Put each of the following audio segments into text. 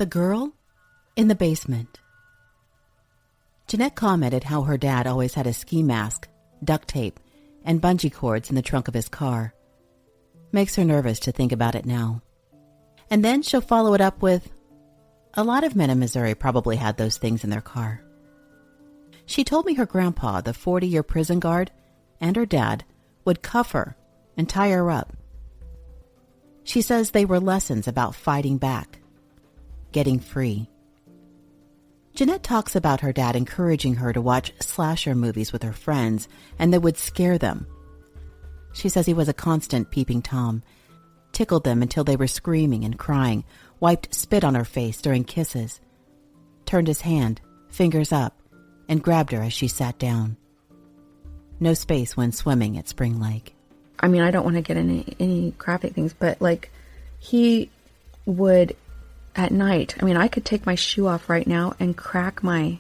The girl in the basement. Jeanette commented how her dad always had a ski mask, duct tape, and bungee cords in the trunk of his car. Makes her nervous to think about it now. And then she'll follow it up with, a lot of men in Missouri probably had those things in their car. She told me her grandpa, the 40-year prison guard, and her dad would cuff her and tie her up. She says they were lessons about fighting back, getting free. Jeanette talks about her dad encouraging her to watch slasher movies with her friends and that would scare them. She says he was a constant peeping Tom, tickled them until they were screaming and crying, wiped spit on her face during kisses, turned his hand, fingers up, and grabbed her as she sat down. No space when swimming at Spring Lake. I mean, I don't want to get into any graphic things, but like he would at night, I mean, I could take my shoe off right now and crack my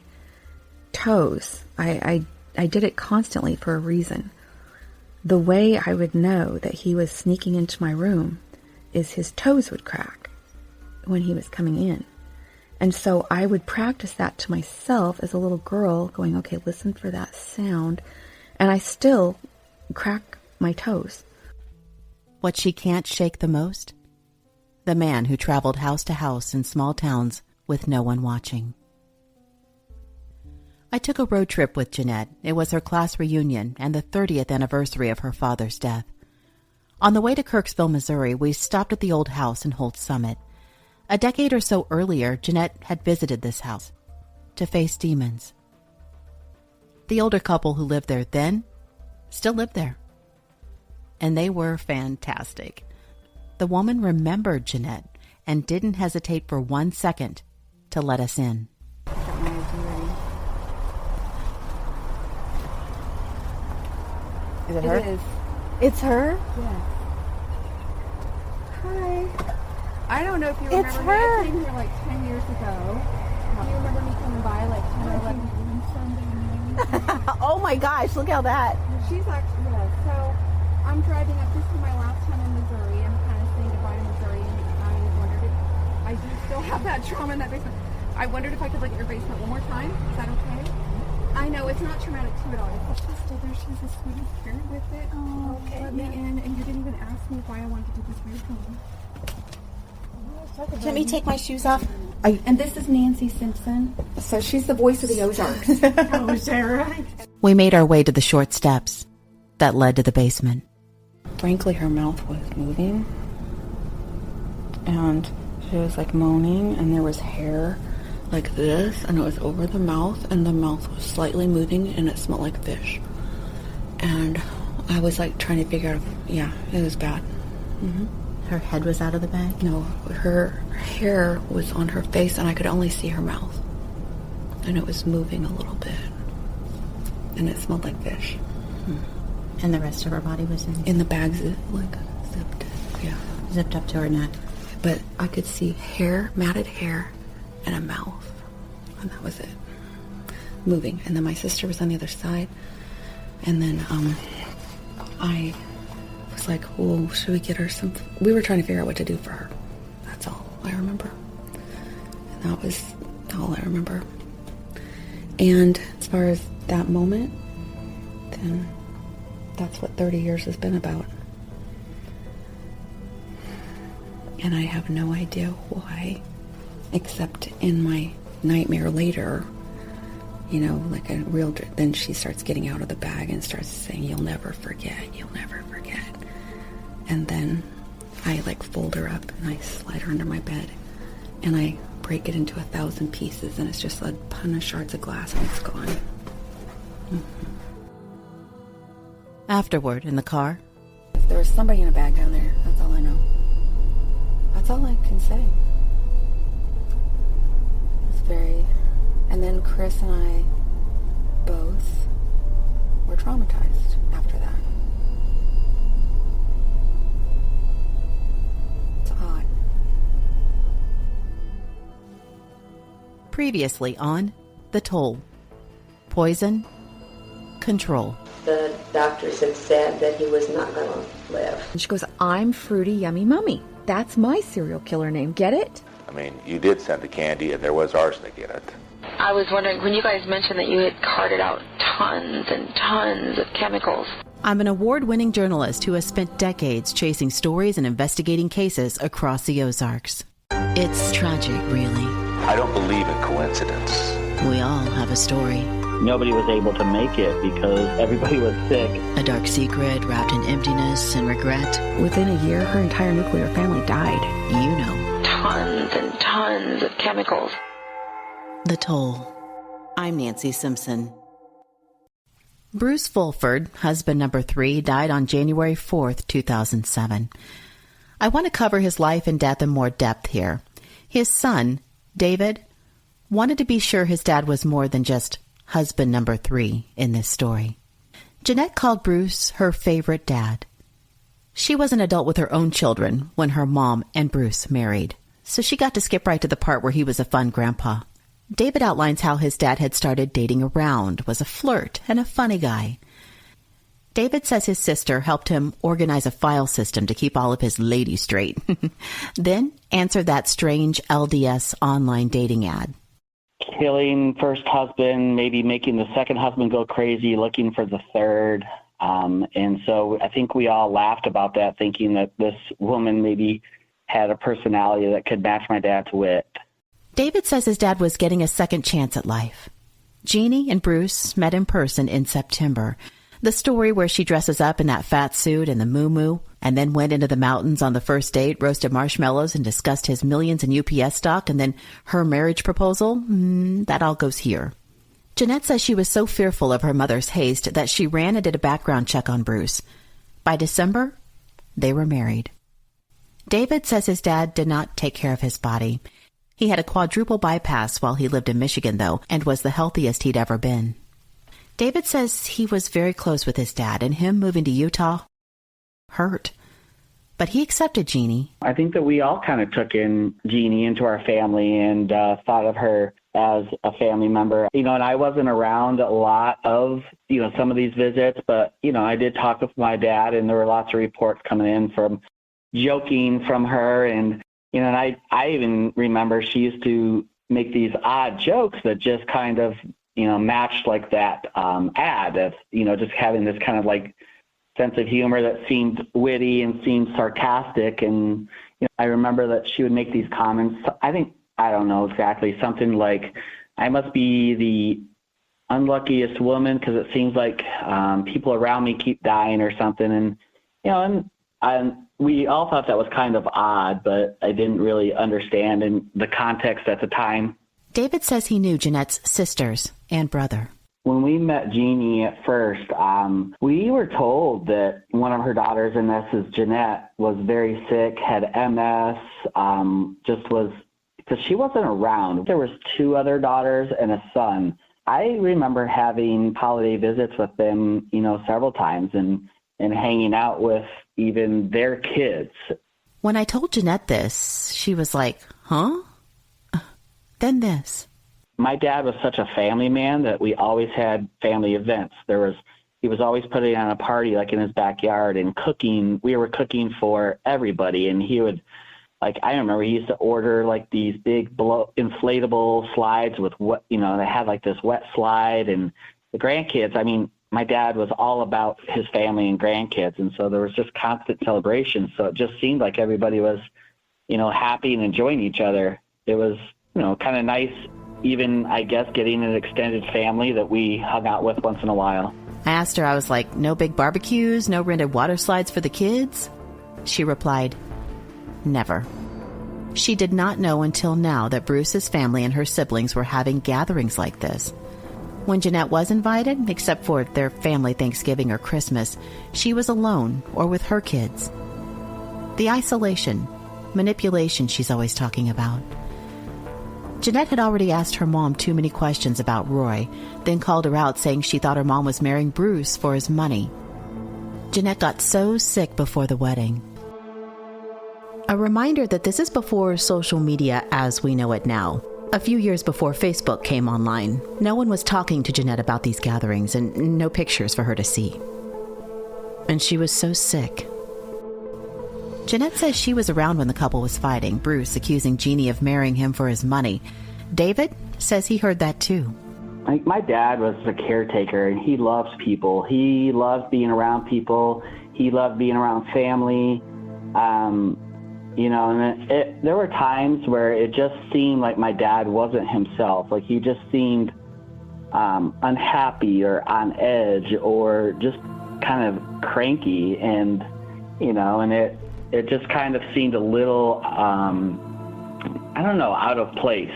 toes. I did it constantly for a reason. The way I would know that he was sneaking into my room is his toes would crack when he was coming in. And so I would practice that to myself as a little girl, going, okay, listen for that sound. And I still crack my toes. What she can't shake the most? The man who traveled house to house in small towns with no one watching. I took a road trip with Jeanette. It was her class reunion and the 30th anniversary of her father's death. On the way to Kirksville, Missouri, we stopped at the old house in Holt Summit. A decade or so earlier, Jeanette had visited this house to face demons. The older couple who lived there then still lived there. And they were fantastic. The woman remembered Jeanette and didn't hesitate for 1 second to let us in. Is it her? It is. It's her? Yes. Hi. I don't know if you remember It's me. her. I came here like 10 years ago. Do you remember me coming by like 10 or 11 Sunday? Oh my gosh, look how that. She's actually, yeah. So I'm driving up. This is my last time in Missouri. I'm kind of saying goodbye to Missouri. And I wondered if I do still have that trauma in that basement. I wondered if I could look at your basement one more time. Is that okay? I know it's not traumatic to at all. It's she's still there. She's the sweetest parent with it. Oh, okay. Let me in, and you didn't even ask me why I wanted to do this weird thing. Let me take my shoes off. And this is Nancy Simpson. So she's the voice of the Ozarks. Oh, is that right? We made our way to the short steps that led to the basement. Frankly, her mouth was moving. And she was like moaning, and there was hair like this, and it was over the mouth, and the mouth was slightly moving, and it smelled like fish. And I was like trying to figure out, yeah, it was bad. Mm-hmm. Her head was out of the bag? No, her hair was on her face, and I could only see her mouth. And it was moving a little bit. And it smelled like fish. And the rest of her body was in the bags, like zipped. Yeah. Zipped up to her neck. But I could see hair, matted hair, and a mouth. And that was it. Moving. And then my sister was on the other side. And then I was like, well, should we get her some... We were trying to figure out what to do for her. That's all I remember. And that was all I remember. And as far as that moment, then that's what 30 years has been about. And I have no idea why, except in my nightmare later, you know, like a real... Then she starts getting out of the bag and starts saying, you'll never forget, you'll never forget. And then I like fold her up and I slide her under my bed and I break it into 1,000 pieces, and it's just a ton of shards of glass, and it's gone. Mm-hmm. Afterward, in the car, There was somebody in a bag down there. That's all I know. That's all I can say. It's very... And then Chris and I both were traumatized after that. It's odd. previously on The Toll. Poison, control. The doctors had said that he was not going to live. And she goes, I'm Fruity Yummy Mummy. That's my serial killer name. Get it? I mean, you did send the candy and there was arsenic in it. I was wondering, when you guys mentioned that you had carted out tons and tons of chemicals. I'm an award-winning journalist who has spent decades chasing stories and investigating cases across the Ozarks. It's tragic, really. I don't believe in coincidence. We all have a story. Nobody was able to make it because everybody was sick. A dark secret wrapped in emptiness and regret. Within a year, her entire nuclear family died. You know. Tons and tons of chemicals. The Toll. I'm Nancy Simpson. Bruce Fulford, husband number 3, died on January 4th, 2007. I want to cover his life and death in more depth here. His son, David, wanted to be sure his dad was more than just husband number 3 in this story. Jeanette called Bruce her favorite dad. She was an adult with her own children when her mom and Bruce married, so she got to skip right to the part where he was a fun grandpa. David outlines how his dad had started dating around, was a flirt, and a funny guy. David says his sister helped him organize a file system to keep all of his ladies straight. Then answered that strange LDS online dating ad. Killing first husband, maybe making the second husband go crazy, looking for the third. And so I think we all laughed about that, thinking that this woman maybe had a personality that could match my dad's wit. David says his dad was getting a second chance at life. Jeanne and Bruce met in person in September. The story where she dresses up in that fat suit and the moo-moo, and then went into the mountains on the first date, roasted marshmallows, and discussed his millions in UPS stock, and then her marriage proposal, that all goes here. Jeanette says she was so fearful of her mother's haste that she ran and did a background check on Bruce. By December, they were married. David says his dad did not take care of his body. He had a quadruple bypass while he lived in Michigan, though, and was the healthiest he'd ever been. David says he was very close with his dad, and him moving to Utah hurt. But he accepted Jeanne. I think that we all kind of took in Jeanne into our family and thought of her as a family member. And I wasn't around a lot of, some of these visits, but, I did talk with my dad, and there were lots of reports coming in from joking from her. And, and I even remember she used to make these odd jokes that just kind of, matched like that ad of, just having this kind of like sense of humor that seemed witty and seemed sarcastic. And I remember that she would make these comments. I don't know exactly, something like, I must be the unluckiest woman because it seems like people around me keep dying or something. And we all thought that was kind of odd, but I didn't really understand in the context at the time. David says he knew Jeanette's sisters and brother. When we met Jeanne at first, we were told that one of her daughters, and this is Jeanette, was very sick, had MS, because she wasn't around. There was 2 other daughters and a son. I remember having holiday visits with them, several times and hanging out with even their kids. When I told Jeanette this, she was like, huh? Then this. My dad was such a family man that we always had family events. He was always putting on a party like in his backyard and cooking. We were cooking for everybody, and he would, I remember he used to order like these big inflatable slides with what, they had like this wet slide, and the grandkids. My dad was all about his family and grandkids, and so there was just constant celebration. So it just seemed like everybody was, happy and enjoying each other. It was, kind of nice, even, I guess, getting an extended family that we hung out with once in a while. I asked her, I was like, no big barbecues, no rented water slides for the kids? She replied, never. She did not know until now that Bruce's family and her siblings were having gatherings like this. When Jeanette was invited, except for their family Thanksgiving or Christmas, she was alone or with her kids. The isolation, manipulation she's always talking about. Jeanette had already asked her mom too many questions about Roy, then called her out saying she thought her mom was marrying Bruce for his money. Jeanette got so sick before the wedding. A reminder that this is before social media as we know it now. A few years before Facebook came online, no one was talking to Jeanette about these gatherings and no pictures for her to see. And she was so sick. Jeanette says she was around when the couple was fighting, Bruce accusing Jeanne of marrying him for his money. David says he heard that too. My dad was a caretaker, and he loves people. He loves being around people. He loved being around family. And there were times where it just seemed like my dad wasn't himself. Like he just seemed unhappy or on edge or just kind of cranky. And, and it just kind of seemed a little, out of place.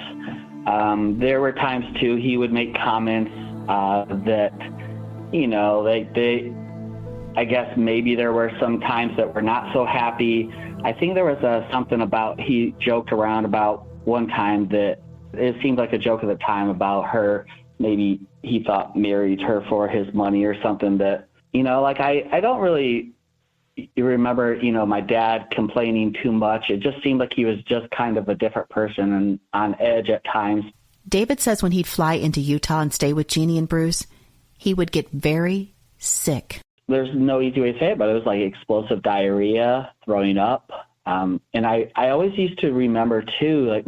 There were times, too, he would make comments that, I guess maybe there were some times that were not so happy. I think there was something about, he joked around about one time that it seemed like a joke at the time about her, maybe he thought married her for his money or something that, I don't really remember, my dad complaining too much. It just seemed like he was just kind of a different person and on edge at times. David says when he'd fly into Utah and stay with Jeanne and Bruce, he would get very sick. There's no easy way to say it, but it was like explosive diarrhea, throwing up. And I always used to remember too, like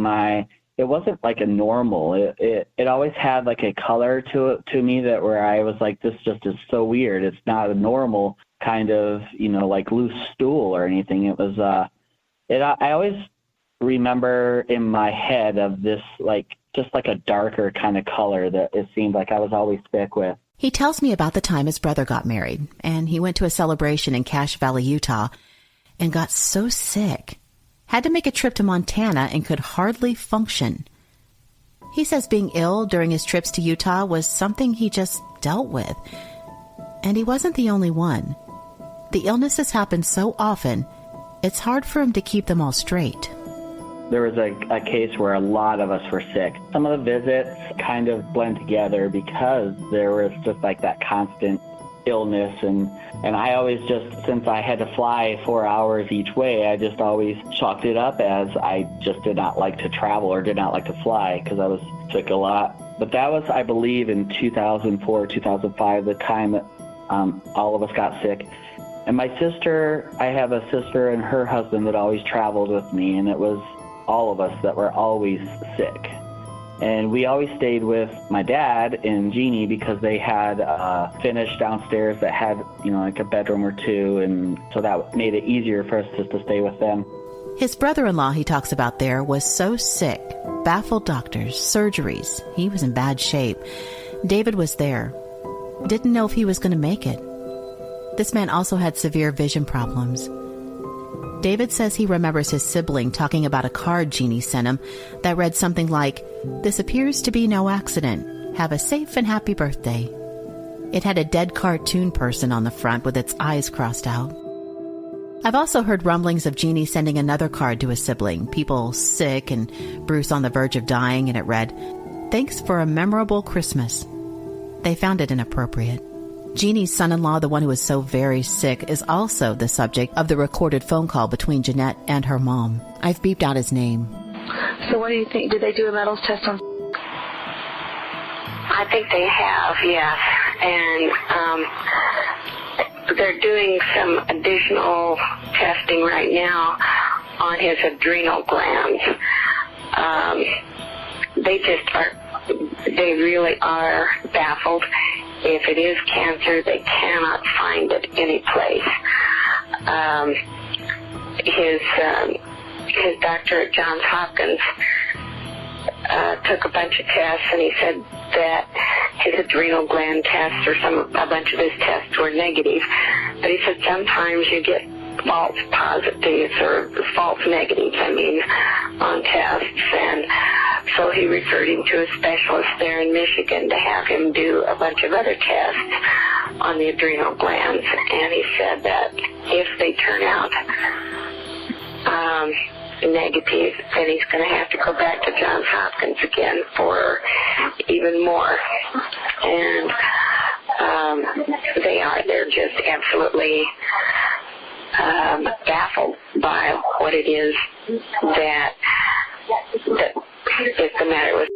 it wasn't like a normal. It always had like a color to me that where I was like, this just is so weird. It's not a normal kind of, like loose stool or anything. It was, I always remember in my head of this, like, just like a darker kind of color that it seemed like I was always sick with. He tells me about the time his brother got married, and he went to a celebration in Cache Valley, Utah, and got so sick, had to make a trip to Montana and could hardly function. He says being ill during his trips to Utah was something he just dealt with, and he wasn't the only one. The illnesses happen so often, it's hard for him to keep them all straight. There was a case where a lot of us were sick. Some of the visits kind of blend together because there was just like that constant illness. And I always just, since I had to fly 4 hours each way, I just always chalked it up as I just did not like to travel or did not like to fly because I was sick a lot. But that was, I believe, in 2004, 2005, the time that all of us got sick. And my sister, I have a sister and her husband that always traveled with me, and it was all of us that were always sick. And we always stayed with my dad and Jeanne because they had finished downstairs that had, like a bedroom or two. And so that made it easier for us just to stay with them. His brother-in-law he talks about there was so sick, baffled doctors, surgeries. He was in bad shape. David was there. Didn't know if he was going to make it. This man also had severe vision problems. David says he remembers his sibling talking about a card Jeanne sent him that read something like, "This appears to be no accident. Have a safe and happy birthday." It had a dead cartoon person on the front with its eyes crossed out. I've also heard rumblings of Jeanne sending another card to a sibling, people sick and Bruce on the verge of dying, and it read, "Thanks for a memorable Christmas." They found it inappropriate. Jeanne's son-in-law, the one who was so very sick, is also the subject of the recorded phone call between Jeanette and her mom. I've beeped out his name. So what do you think? Did they do a metals test on? I think they have, yes. And they're doing some additional testing right now on his adrenal glands. They really are baffled. If it is cancer, they cannot find it any place. His doctor at Johns Hopkins took a bunch of tests, and he said that his adrenal gland tests or a bunch of his tests were negative. But he said sometimes you get false positives or false negatives, on tests. And so he referred him to a specialist there in Michigan to have him do a bunch of other tests on the adrenal glands. And he said that if they turn out negative, then he's going to have to go back to Johns Hopkins again for even more. And they're just absolutely baffled by what it is that is the matter with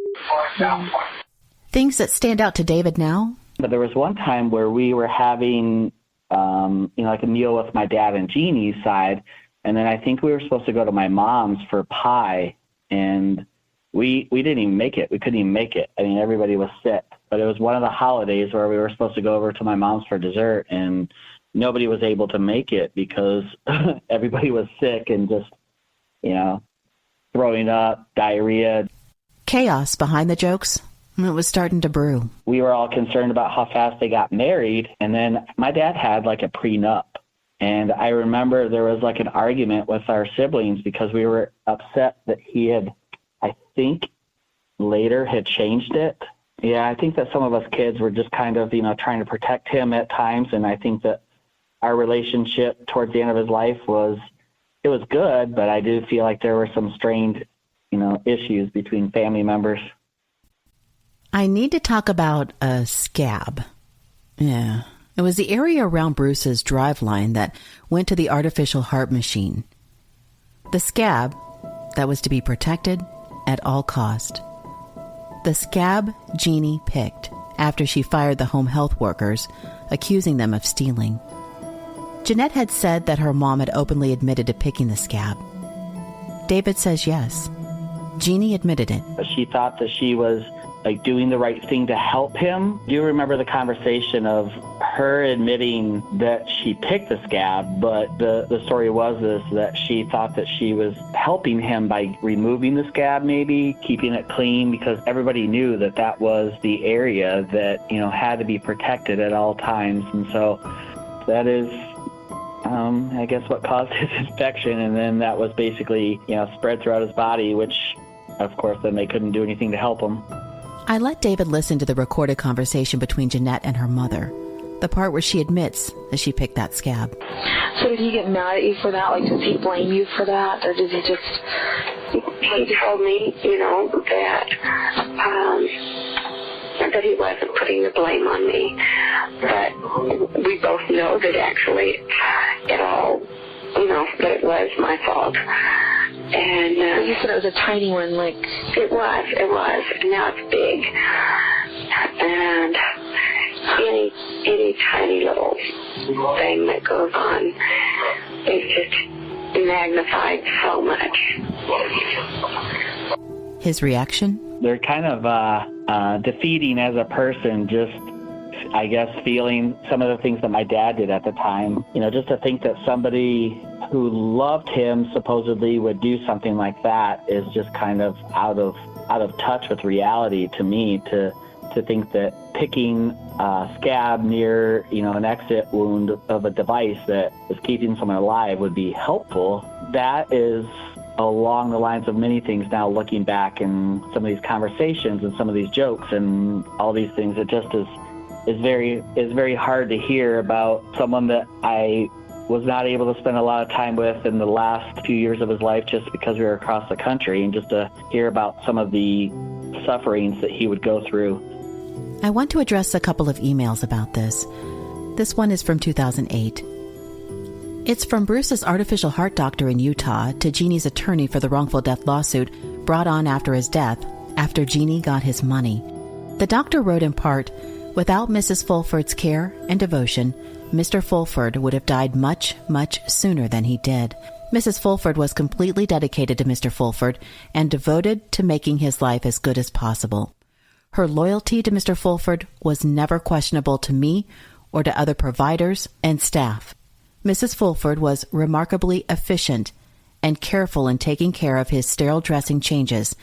Things that stand out to David now? But there was one time where we were having, like a meal with my dad and Jeanne's side, And then I think we were supposed to go to my mom's for pie, and we didn't even make it. We couldn't even make it. I mean, everybody was sick. But it was one of the holidays where we were supposed to go over to my mom's for dessert, and nobody was able to make it because everybody was sick and just, throwing up, diarrhea. Chaos behind the jokes. It was starting to brew. We were all concerned about how fast they got married, and then my dad had like a prenup. And I remember there was like an argument with our siblings because we were upset that he had, I think, later had changed it. Yeah, I think that some of us kids were just kind of, trying to protect him at times. And I think that our relationship towards the end of his life was good, but I do feel like there were some strained, issues between family members. I need to talk about a scab. Yeah. It was the area around Bruce's driveline that went to the artificial heart machine. The scab that was to be protected at all cost. The scab Jeanne picked after she fired the home health workers, accusing them of stealing. Jeanette had said that her mom had openly admitted to picking the scab. David says yes. Jeanne admitted it. She thought that she was doing the right thing to help him. Do you remember the conversation of her admitting that she picked the scab, but the story was that she thought that she was helping him by removing the scab, maybe keeping it clean, because everybody knew that was the area that, had to be protected at all times. And so that is, I guess, what caused his infection. And then that was basically, spread throughout his body, which, of course, then they couldn't do anything to help him. I let David listen to the recorded conversation between Jeanette and her mother, the part where she admits that she picked that scab. So did he get mad at you for that? Like, does he blame you for that? Or does he just... He told me, that he wasn't putting the blame on me. But we both know that actually it all, that it was my fault. And you said it was a tiny one, like... It was. And now it's big. And any tiny little thing that goes on is just magnified so much. His reaction? They're kind of defeating as a person, just, I guess, feeling some of the things that my dad did at the time. Just to think that somebody who loved him supposedly would do something like that is just kind of out of touch with reality to me, to think that picking a scab near, an exit wound of a device that is keeping someone alive would be helpful. That is along the lines of many things now, looking back in some of these conversations and some of these jokes and all these things. It just is very hard to hear about someone that I was not able to spend a lot of time with in the last few years of his life just because we were across the country, and just to hear about some of the sufferings that he would go through. I want to address a couple of emails about this. This one is from 2008. It's from Bruce's artificial heart doctor in Utah to Jeanne's attorney for the wrongful death lawsuit brought on after his death, after Jeanne got his money. The doctor wrote in part, "Without Mrs. Fulford's care and devotion, Mr. Fulford would have died much, much sooner than he did. Mrs. Fulford was completely dedicated to Mr. Fulford and devoted to making his life as good as possible. Her loyalty to Mr. Fulford was never questionable to me or to other providers and staff. Mrs. Fulford was remarkably efficient and careful in taking care of his sterile dressing changes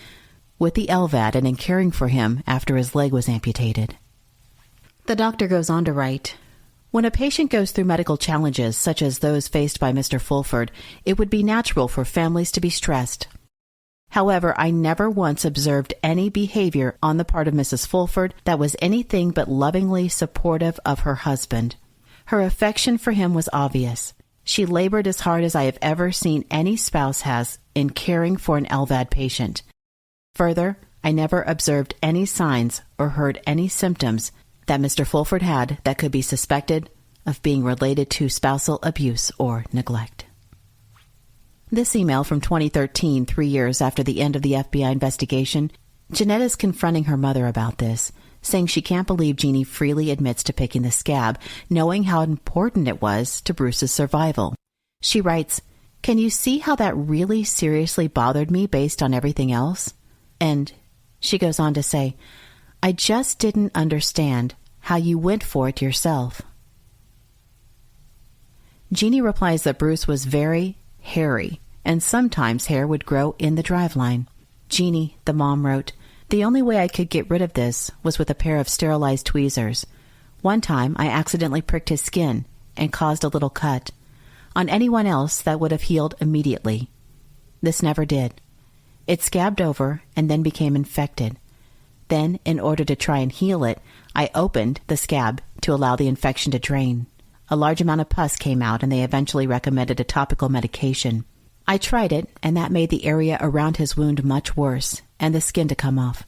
with the LVAD and in caring for him after his leg was amputated." The doctor goes on to write, "When a patient goes through medical challenges such as those faced by Mr. Fulford, it would be natural for families to be stressed. However, I never once observed any behavior on the part of Mrs. Fulford that was anything but lovingly supportive of her husband. Her affection for him was obvious. She labored as hard as I have ever seen any spouse has in caring for an LVAD patient. Further, I never observed any signs or heard any symptoms that Mr. Fulford had that could be suspected of being related to spousal abuse or neglect." This email from 2013, 3 years after the end of the FBI investigation, Jeanette is confronting her mother about this, saying she can't believe Jeanne freely admits to picking the scab, knowing how important it was to Bruce's survival. She writes, Can you see how that really seriously bothered me based on everything else? And she goes on to say, I just didn't understand how you went for it yourself. Jeanne replies that Bruce was very hairy, and sometimes hair would grow in the driveline. Jeanne, the mom, wrote, the only way I could get rid of this was with a pair of sterilized tweezers. One time I accidentally pricked his skin and caused a little cut. On anyone else, that would have healed immediately. This never did. It scabbed over and then became infected. Then, in order to try and heal it, I opened the scab to allow the infection to drain. A large amount of pus came out, and they eventually recommended a topical medication. I tried it, and that made the area around his wound much worse, and the skin to come off.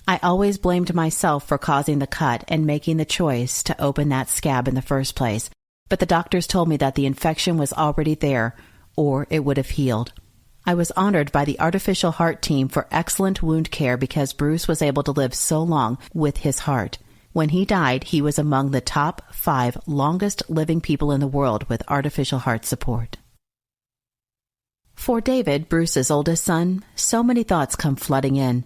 I always blamed myself for causing the cut and making the choice to open that scab in the first place, but the doctors told me that the infection was already there, or it would have healed. I was honored by the artificial heart team for excellent wound care because Bruce was able to live so long with his heart. When he died, he was among the top 5 longest living people in the world with artificial heart support. For David, Bruce's oldest son, so many thoughts come flooding in.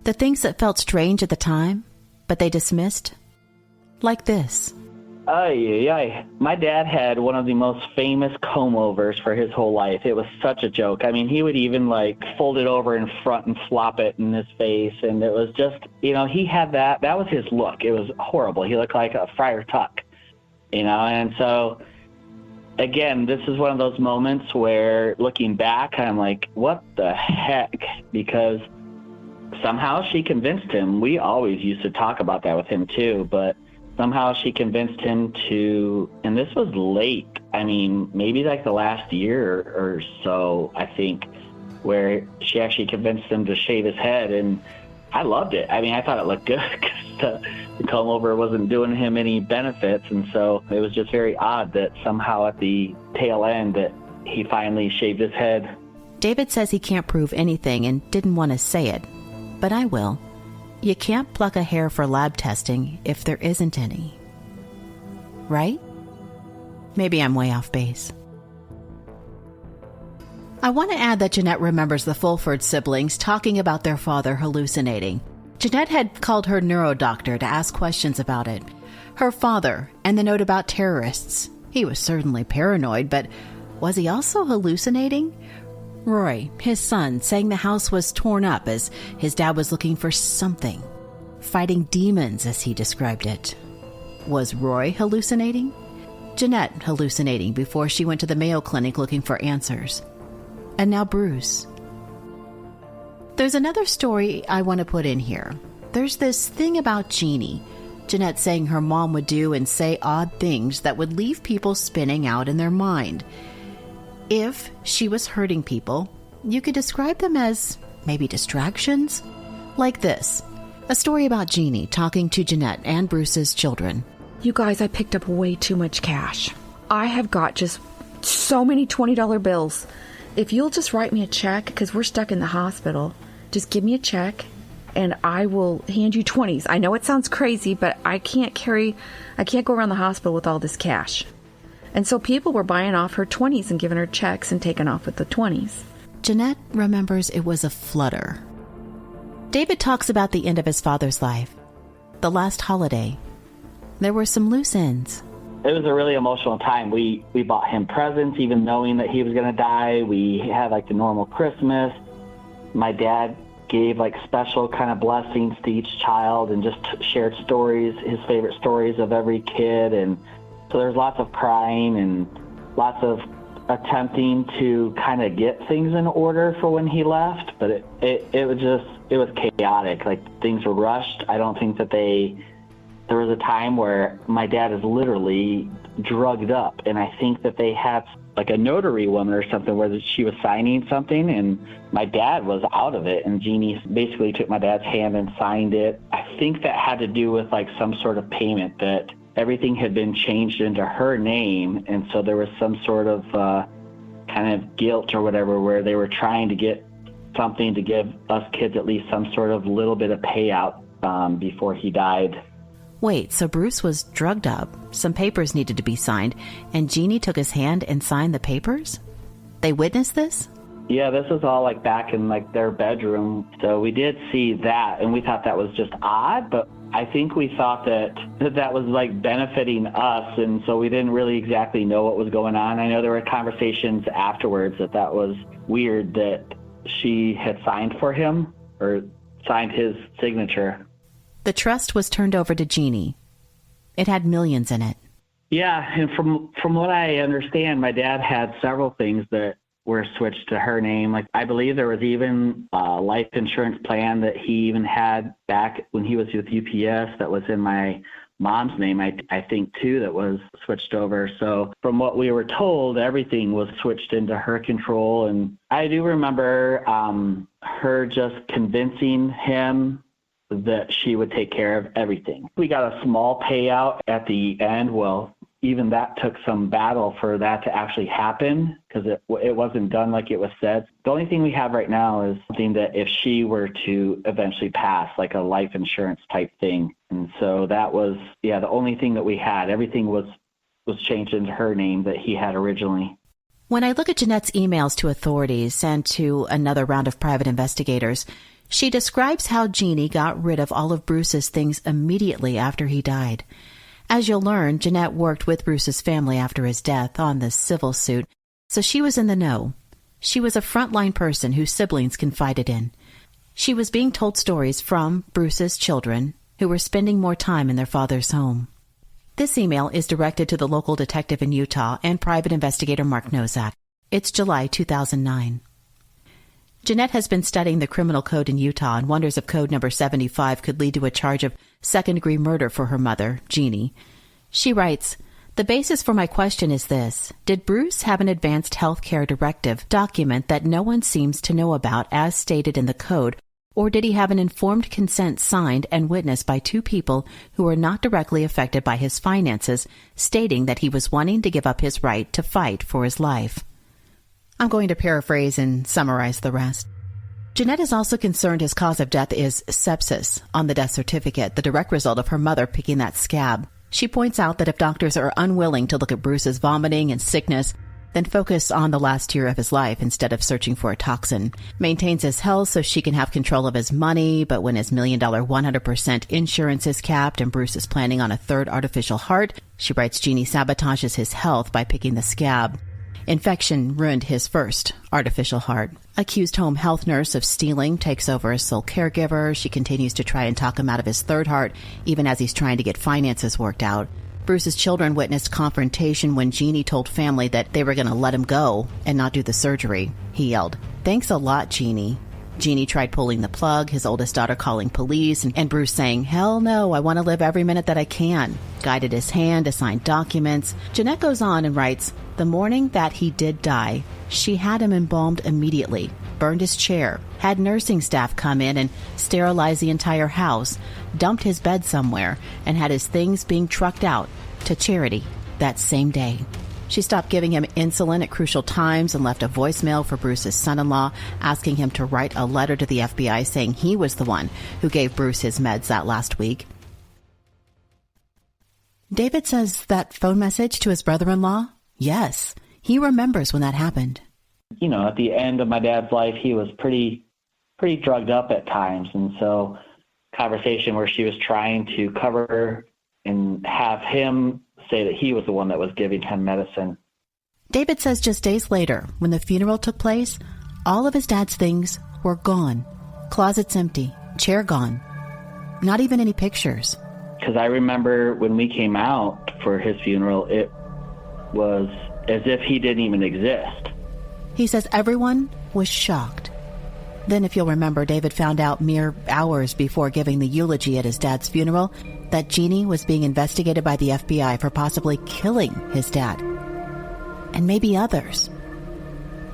The things that felt strange at the time, but they dismissed. Like this. My dad had one of the most famous comb-overs for his whole life. It was such a joke. I mean, he would even fold it over in front and flop it in his face. And it was just, he had that. That was his look. It was horrible. He looked like a Friar Tuck, And so, again, this is one of those moments where looking back, I'm like, what the heck? Because somehow she convinced him. We always used to talk about that with him too, but somehow she convinced him to, and this was late, maybe the last year or so, I think, where she actually convinced him to shave his head, and I loved it. I thought it looked good because the comb over wasn't doing him any benefits, and so it was just very odd that somehow at the tail end that he finally shaved his head. David says he can't prove anything and didn't want to say it, but I will. You can't pluck a hair for lab testing if there isn't any. Right? Maybe I'm way off base. I want to add that Jeanette remembers the Fulford siblings talking about their father hallucinating. Jeanette had called her neurodoctor to ask questions about it. Her father, and the note about terrorists. He was certainly paranoid, but was he also hallucinating? Roy, his son, saying the house was torn up as his dad was looking for something. Fighting demons, as he described it. Was Roy hallucinating? Jeanette hallucinating before she went to the Mayo Clinic looking for answers. And now Bruce. There's another story I want to put in here. There's this thing about Jeanne. Jeanette saying her mom would do and say odd things that would leave people spinning out in their mind. If she was hurting people, you could describe them as maybe distractions. Like this. A story about Jeanne talking to Jeanette and Bruce's children. You guys, I picked up way too much cash. I have got just so many $20 bills. If you'll just write me a check, because we're stuck in the hospital, just give me a check and I will hand you 20s. I know it sounds crazy, but I can't go around the hospital with all this cash. And so people were buying off her 20s and giving her checks and taking off with the 20s. Jeanette remembers it was a flutter. David talks about the end of his father's life. The last holiday. There were some loose ends. It was a really emotional time. We bought him presents, even knowing that he was going to die. We had the normal Christmas. My dad gave special kind of blessings to each child and just shared stories, his favorite stories of every kid. And so there's lots of crying and lots of attempting to kind of get things in order for when he left. But it was chaotic. Things were rushed. I don't think that there was a time where my dad is literally drugged up, and I think that they had a notary woman or something where she was signing something, and my dad was out of it, and Jeanne basically took my dad's hand and signed it. I think that had to do with some sort of payment, that everything had been changed into her name, and so there was some sort of kind of guilt or whatever where they were trying to get something to give us kids at least some sort of little bit of payout before he died. Wait, so Bruce was drugged up, some papers needed to be signed, and Jeanne took his hand and signed the papers? They witnessed this? Yeah, this was all like back in like their bedroom. So we did see that, and we thought that was just odd, but I think we thought that was like benefiting us, and so we didn't really exactly know what was going on. I know there were conversations afterwards that was weird that she had signed for him or signed his signature. The trust was turned over to Jeanne. It had millions in it. Yeah, and from what I understand, my dad had several things that were switched to her name. Like, I believe there was even a life insurance plan that he even had back when he was with UPS that was in my mom's name, I think, too, that was switched over. So from what we were told, everything was switched into her control. And I do remember her just convincing him that she would take care of everything. We got a small payout at the end. Well, even that took some battle for that to actually happen because it wasn't done like it was said. The only thing we have right now is something that if she were to eventually pass, like a life insurance type thing. And so that was, the only thing that we had. Everything was changed into her name that he had originally. When I look at Jeanette's emails to authorities and to another round of private investigators, she describes how Jeanne got rid of all of Bruce's things immediately after he died. As you'll learn, Jeanette worked with Bruce's family after his death on the civil suit, so she was in the know. She was a frontline person whose siblings confided in. She was being told stories from Bruce's children who were spending more time in their father's home. This email is directed to the local detective in Utah and private investigator Mark Nozak. It's July 2009. Jeanette has been studying the criminal code in Utah and wonders if code number 75 could lead to a charge of second-degree murder for her mother, Jeanne. She writes, "The basis for my question is this. Did Bruce have an advanced health care directive document that no one seems to know about as stated in the code, or did he have an informed consent signed and witnessed by two people who were not directly affected by his finances, stating that he was wanting to give up his right to fight for his life?" I'm going to paraphrase and summarize the rest. Jeanette is also concerned his cause of death is sepsis on the death certificate, the direct result of her mother picking that scab. She points out that if doctors are unwilling to look at Bruce's vomiting and sickness, then focus on the last year of his life instead of searching for a toxin. Maintains his health so she can have control of his money, but when his $1 million 100% insurance is capped and Bruce is planning on a third artificial heart, she writes Jeanne sabotages his health by picking the scab. Infection ruined his first artificial heart. Accused home health nurse of stealing takes over as sole caregiver. She continues to try and talk him out of his third heart, even as he's trying to get finances worked out. Bruce's children witnessed confrontation when Jeanne told family that they were going to let him go and not do the surgery. He yelled, "Thanks a lot, Jeanne." Jeanne tried pulling the plug, his oldest daughter calling police, and Bruce saying, "Hell no, I want to live every minute that I can." Guided his hand to sign documents. Jeanette goes on and writes, "The morning that he did die, she had him embalmed immediately, burned his chair, had nursing staff come in and sterilize the entire house, dumped his bed somewhere, and had his things being trucked out to charity that same day." She stopped giving him insulin at crucial times and left a voicemail for Bruce's son-in-law, asking him to write a letter to the FBI saying he was the one who gave Bruce his meds that last week. David says that phone message to his brother-in-law, yes, he remembers when that happened. You know, at the end of my dad's life, he was pretty drugged up at times. And so conversation where she was trying to cover and have him say that he was the one that was giving him medicine. David says just days later, when the funeral took place, all of his dad's things were gone. Closet's empty, chair gone. Not even any pictures. Because I remember when we came out for his funeral, it was as if he didn't even exist. He says everyone was shocked. Then, if you'll remember, David found out mere hours before giving the eulogy at his dad's funeral that Jeanne was being investigated by the FBI for possibly killing his dad. And maybe others.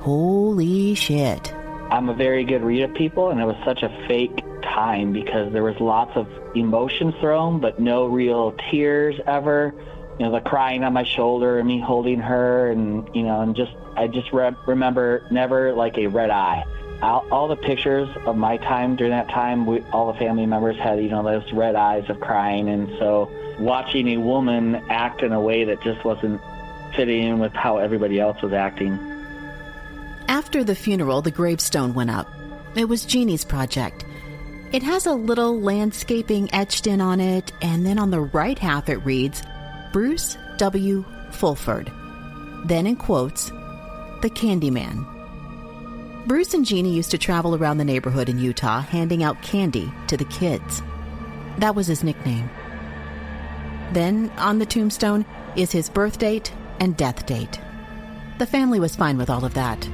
Holy shit. I'm a very good read of people, and it was such a fake time because there was lots of emotions thrown, but no real tears ever. You know, the crying on my shoulder and me holding her, and, you know, and I just remember never like a red eye. All the pictures of my time during that time, all the family members had, you know, those red eyes of crying. And so watching a woman act in a way that just wasn't fitting in with how everybody else was acting. After the funeral, the gravestone went up. It was Jeannie's project. It has a little landscaping etched in on it, and then on the right half it reads, Bruce W. Fulford. Then in quotes, the Candyman. Bruce and Jeannie used to travel around the neighborhood in Utah handing out candy to the kids. That was his nickname. Then, on the tombstone, is his birth date and death date. The family was fine with all of that.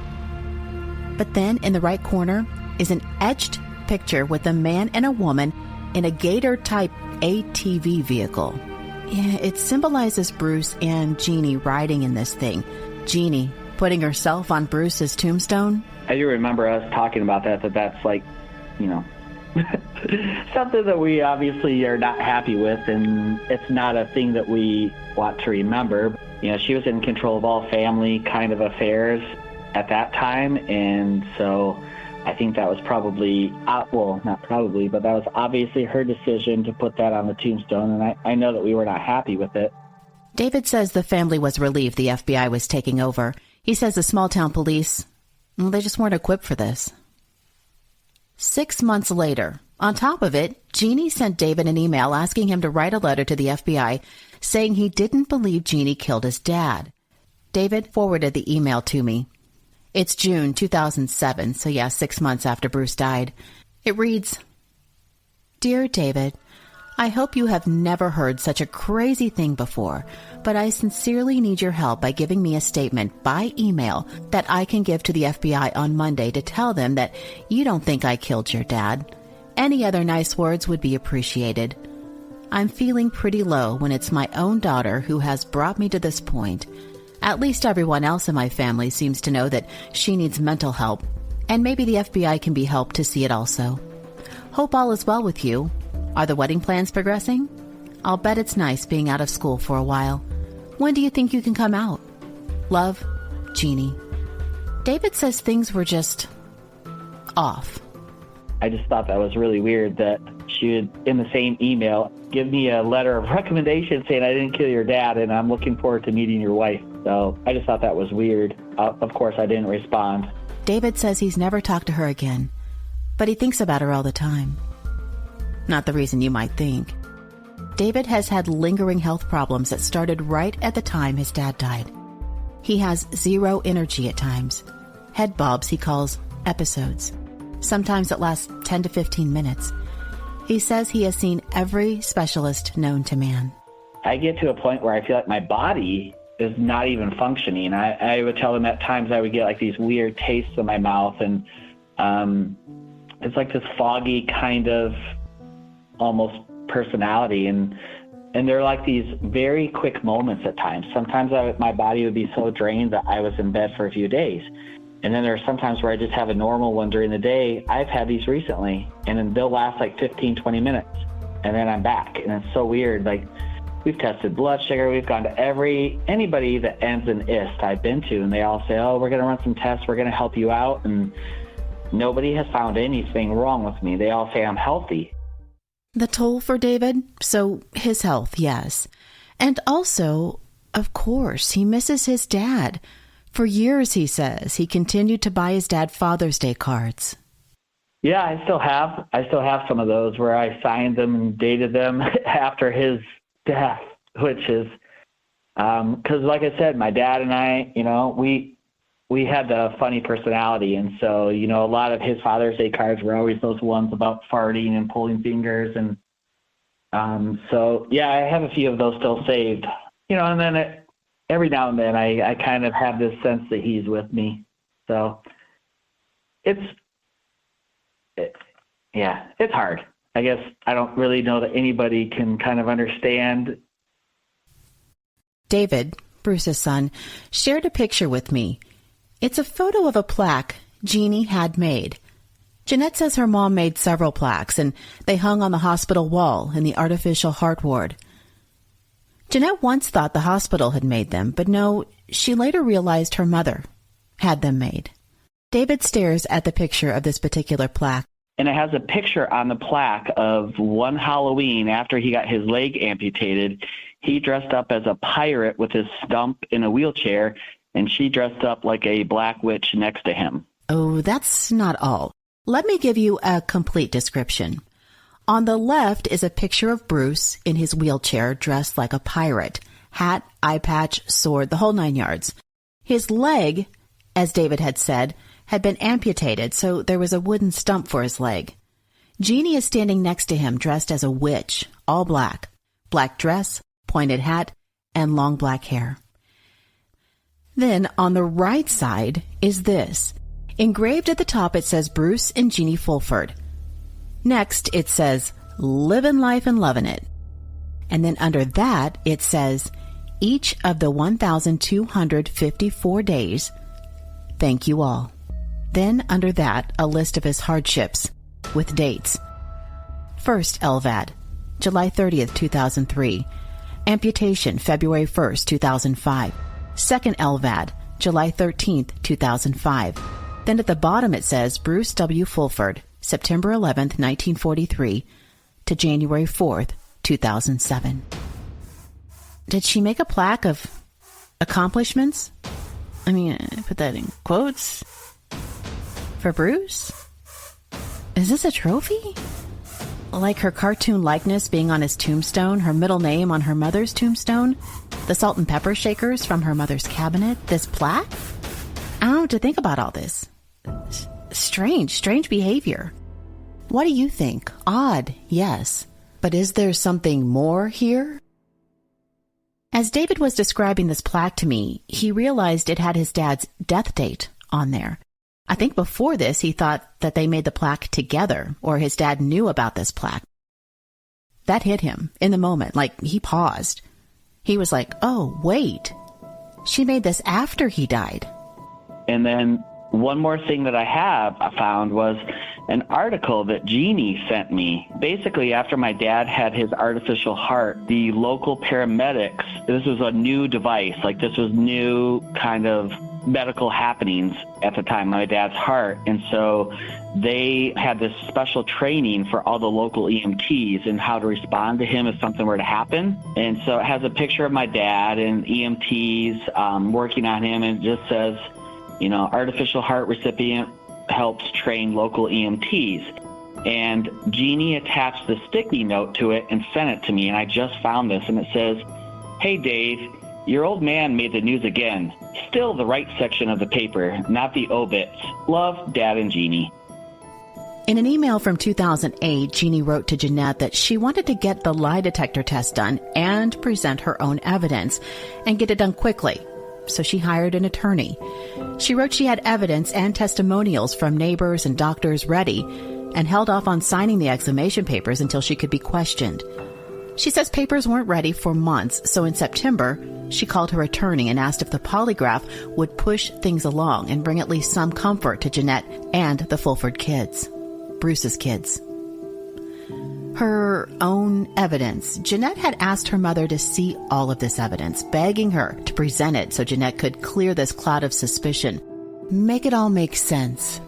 But then, in the right corner, is an etched picture with a man and a woman in a Gator-type ATV vehicle. Yeah, it symbolizes Bruce and Jeannie riding in this thing. Jeannie putting herself on Bruce's tombstone. I do remember us talking about that's like, something that we obviously are not happy with, and it's not a thing that we want to remember. She was in control of all family kind of affairs at that time, and so I think that was probably, not probably, but that was obviously her decision to put that on the tombstone, and I know that we were not happy with it. David says the family was relieved the FBI was taking over. He says the small-town police, they just weren't equipped for this. 6 months later, on top of it, Jeannie sent David an email asking him to write a letter to the FBI saying he didn't believe Jeannie killed his dad. David forwarded the email to me. It's June 2007, so 6 months after Bruce died. It reads, Dear David, I hope you have never heard such a crazy thing before, but I sincerely need your help by giving me a statement by email that I can give to the FBI on Monday to tell them that you don't think I killed your dad. Any other nice words would be appreciated. I'm feeling pretty low when it's my own daughter who has brought me to this point. At least everyone else in my family seems to know that she needs mental help, and maybe the FBI can be helped to see it also. Hope all is well with you. Are the wedding plans progressing? I'll bet it's nice being out of school for a while. When do you think you can come out? Love, Jeannie. David says things were just off. I just thought that was really weird that she would, in the same email, give me a letter of recommendation saying I didn't kill your dad and I'm looking forward to meeting your wife. So I just thought that was weird. Of course, I didn't respond. David says he's never talked to her again, but he thinks about her all the time. Not the reason you might think. David has had lingering health problems that started right at the time his dad died. He has zero energy at times. Head bobs he calls episodes. Sometimes it lasts 10 to 15 minutes. He says he has seen every specialist known to man. I get to a point where I feel like my body is not even functioning. I would tell them at times I would get like these weird tastes in my mouth, and it's like this foggy kind of almost personality, and they're like these very quick moments at times. Sometimes my body would be so drained that I was in bed for a few days. And then there are some times where I just have a normal one during the day. I've had these recently, and then they'll last like 15, 20 minutes, and then I'm back. And it's so weird. Like, we've tested blood sugar. We've gone to anybody that ends in ist I've been to, and they all say, oh, we're going to run some tests. We're going to help you out. And nobody has found anything wrong with me. They all say I'm healthy. The toll for David? So his health, yes. And also, of course, he misses his dad. For years, he says, he continued to buy his dad Father's Day cards. Yeah, I still have some of those where I signed them and dated them after his death, which is, because like I said, my dad and I, we had a funny personality. And so, a lot of his Father's Day cards were always those ones about farting and pulling fingers. And so, yeah, I have a few of those still saved, and then every now and then I kind of have this sense that he's with me. So it's hard. I guess I don't really know that anybody can kind of understand. David, Bruce's son, shared a picture with me. It's a photo of a plaque Jeannie had made. Jeanette says her mom made several plaques, and they hung on the hospital wall in the artificial heart ward. Jeanette once thought the hospital had made them, but no, she later realized her mother had them made. David stares at the picture of this particular plaque. And it has a picture on the plaque of one Halloween after he got his leg amputated. He dressed up as a pirate with his stump in a wheelchair, and she dressed up like a black witch next to him. Oh, that's not all. Let me give you a complete description. On the left is a picture of Bruce in his wheelchair dressed like a pirate. Hat, eye patch, sword, the whole 9 yards. His leg, as David had said, had been amputated, so there was a wooden stump for his leg. Jeanne is standing next to him dressed as a witch, all black. Black dress, pointed hat, and long black hair. Then on the right side is this. Engraved at the top it says Bruce and Jeanne Fulford. Next it says, livin' life and lovin' it. And then under that it says, each of the 1,254 days, thank you all. Then under that, a list of his hardships with dates. First LVAD, July 30th, 2003. Amputation, February 1st, 2005. Second LVAD, July 13th, 2005. Then at the bottom it says Bruce W. Fulford, September 11th, 1943 to January 4th, 2007. Did she make a plaque of accomplishments? I mean, I put that in quotes. For Bruce? Is this a trophy? Like her cartoon likeness being on his tombstone, her middle name on her mother's tombstone, the salt and pepper shakers from her mother's cabinet, this plaque? I don't know what to think about all this. Strange behavior. What do you think? Odd, yes. But is there something more here? As David was describing this plaque to me, he realized it had his dad's death date on there. I think before this, he thought that they made the plaque together, or his dad knew about this plaque. That hit him in the moment, like he paused. He was like, oh, wait, she made this after he died. And then one more thing that I found was an article that Jeanne sent me. Basically, after my dad had his artificial heart, the local paramedics, this was a new device, like this was new kind of medical happenings at the time, my dad's heart. And so they had this special training for all the local EMTs and how to respond to him if something were to happen. And so it has a picture of my dad and EMTs working on him, and it just says, you know, artificial heart recipient helps train local EMTs. And Jeanne attached the sticky note to it and sent it to me, and I just found this, and it says, hey, Dave, your old man made the news again. Still the right section of the paper, not the obits. Love, Dad and Jeanne. In an email from 2008, Jeanne wrote to Jeanette that she wanted to get the lie detector test done and present her own evidence and get it done quickly. So she hired an attorney. She wrote she had evidence and testimonials from neighbors and doctors ready and held off on signing the exhumation papers until she could be questioned. She says papers weren't ready for months, so in September, she called her attorney and asked if the polygraph would push things along and bring at least some comfort to Jeanette and the Fulford kids, Bruce's kids. Her own evidence. Jeanette had asked her mother to see all of this evidence, begging her to present it so Jeanette could clear this cloud of suspicion, make it all make sense.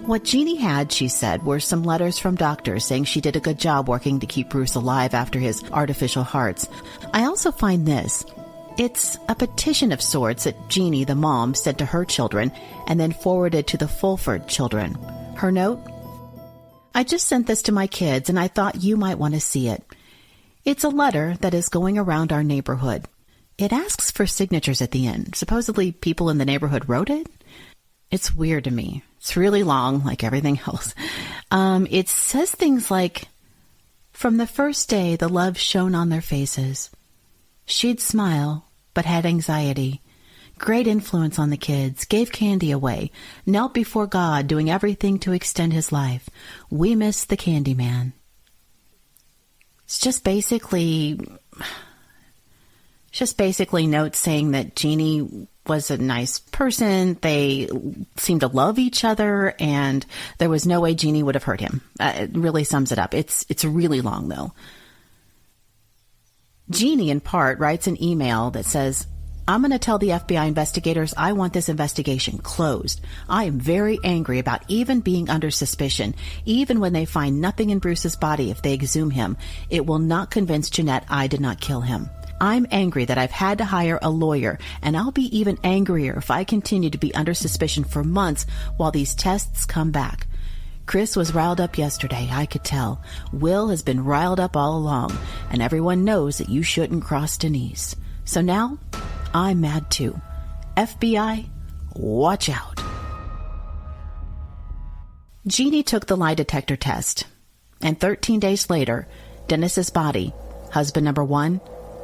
What Jeanne had, she said, were some letters from doctors saying she did a good job working to keep Bruce alive after his artificial hearts. I also find this. It's a petition of sorts that Jeanne, the mom, sent to her children and then forwarded to the Fulford children. Her note, I just sent this to my kids and I thought you might want to see it. It's a letter that is going around our neighborhood. It asks for signatures at the end. Supposedly people in the neighborhood wrote it. It's weird to me. It's really long, like everything else. It says things like, from the first day the love shone on their faces. She'd smile, but had anxiety. Great influence on the kids, gave candy away, knelt before God, doing everything to extend his life. We miss the candy man. It's just basically notes saying that Jeanne was a nice person. They seemed to love each other, and there was no way Jeanne would have hurt him. It really sums it up. It's really long, though. Jeanne, in part, writes an email that says, I'm going to tell the FBI investigators I want this investigation closed. I am very angry about even being under suspicion. Even when they find nothing in Bruce's body if they exhume him, it will not convince Jeanette I did not kill him. I'm angry that I've had to hire a lawyer, and I'll be even angrier if I continue to be under suspicion for months while these tests come back. Chris was riled up yesterday, I could tell. Will has been riled up all along, and everyone knows that you shouldn't cross Denise. So now, I'm mad too. FBI, watch out. Jeanne took the lie detector test, and 13 days later, Dennis's body, husband number 1,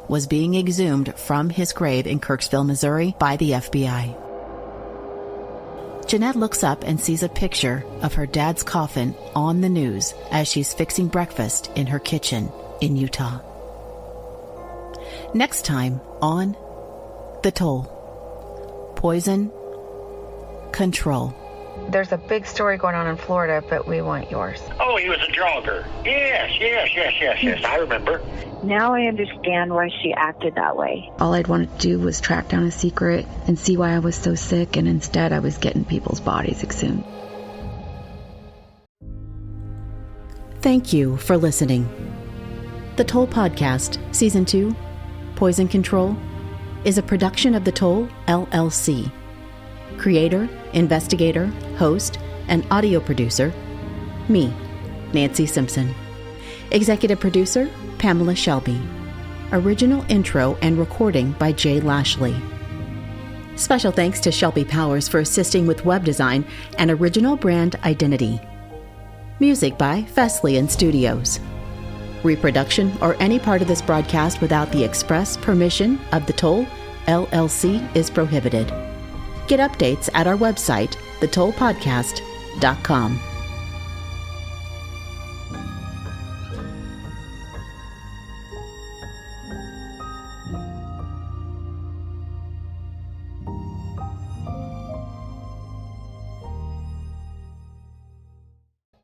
was being exhumed from his grave in Kirksville, Missouri by the FBI. Jeanette looks up and sees a picture of her dad's coffin on the news as she's fixing breakfast in her kitchen in Utah. Next time on The Toll. Poison Control. There's a big story going on in Florida, but we want yours. Oh, he was a jogger. Yes, I remember. Now I understand why she acted that way. All I'd wanted to do was track down a secret and see why I was so sick, and instead I was getting people's bodies exhumed. Thank you for listening. The Toll Podcast, Season 2, Poison Control, is a production of The Toll, LLC. Creator, investigator, host, and audio producer, me, Nancy Simpson. Executive producer, Pamela Shelby. Original intro and recording by Jay Lashley. Special thanks to Shelby Powers for assisting with web design and original brand identity. Music by Fesleyan Studios. Reproduction or any part of this broadcast without the express permission of The Toll, LLC is prohibited. Get updates at our website, thetollpodcast.com.